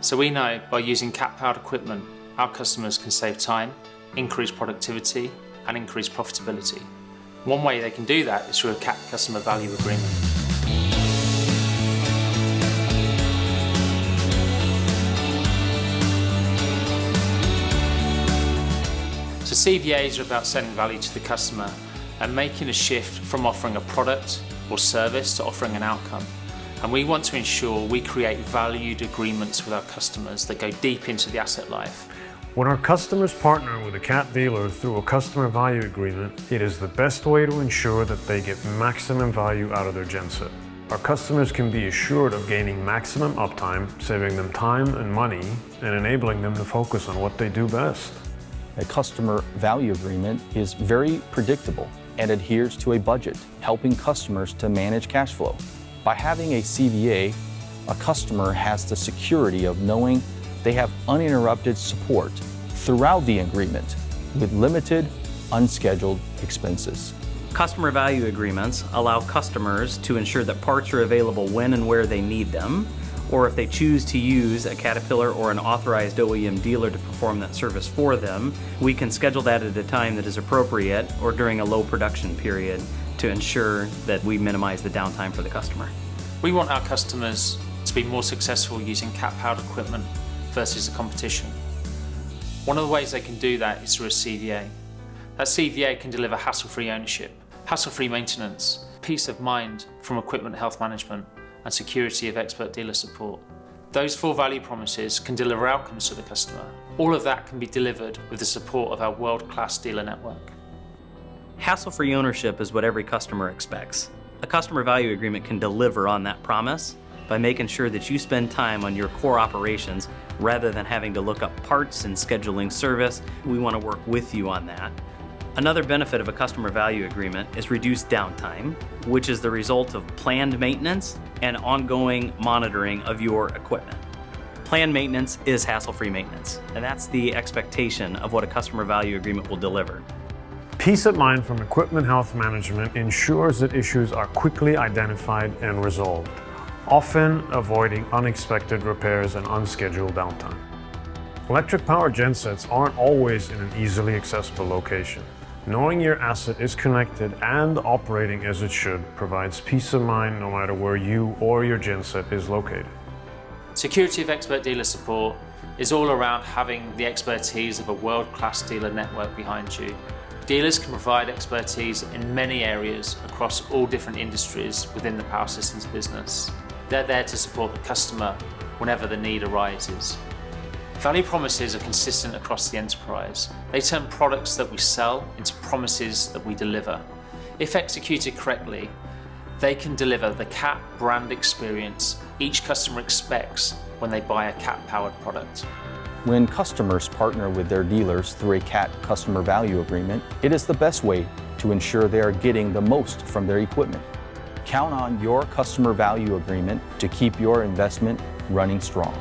So we know by using CAT-powered equipment, our customers can save time, increase productivity, and increase profitability. One way they can do that is through a CAT customer value agreement. So CVAs are about selling value to the customer and making a shift from offering a product or service to offering an outcome. And we want to ensure we create valued agreements with our customers that go deep into the asset life. When our customers partner with a CAT dealer through a customer value agreement, it is the best way to ensure that they get maximum value out of their genset. Our customers can be assured of gaining maximum uptime, saving them time and money, and enabling them to focus on what they do best. A customer value agreement is very predictable and adheres to a budget, helping customers to manage cash flow. By having a CVA, a customer has the security of knowing they have uninterrupted support throughout the agreement with limited, unscheduled expenses. Customer value agreements allow customers to ensure that parts are available when and where they need them, or if they choose to use a Caterpillar or an authorized OEM dealer to perform that service for them, we can schedule that at a time that is appropriate or during a low production period to ensure that we minimize the downtime for the customer. We want our customers to be more successful using CAT-powered equipment versus the competition. One of the ways they can do that is through a CVA. That CVA can deliver hassle-free ownership, hassle-free maintenance, peace of mind from equipment health management, and security of expert dealer support. Those 4 value promises can deliver outcomes to the customer. All of that can be delivered with the support of our world-class dealer network. Hassle-free ownership is what every customer expects. A customer value agreement can deliver on that promise by making sure that you spend time on your core operations rather than having to look up parts and scheduling service. We want to work with you on that. Another benefit of a customer value agreement is reduced downtime, which is the result of planned maintenance and ongoing monitoring of your equipment. Planned maintenance is hassle-free maintenance, and that's the expectation of what a customer value agreement will deliver. Peace of mind from equipment health management ensures that issues are quickly identified and resolved, often avoiding unexpected repairs and unscheduled downtime. Electric-powered gensets aren't always in an easily accessible location. Knowing your asset is connected and operating as it should provides peace of mind no matter where you or your genset is located. Security of expert dealer support is all around having the expertise of a world-class dealer network behind you. Dealers can provide expertise in many areas across all different industries within the power systems business. They're there to support the customer whenever the need arises. Value promises are consistent across the enterprise. They turn products that we sell into promises that we deliver. If executed correctly, they can deliver the CAT brand experience each customer expects when they buy a CAT-powered product. When customers partner with their dealers through a CAT customer value agreement, it is the best way to ensure they are getting the most from their equipment. Count on your customer value agreement to keep your investment running strong.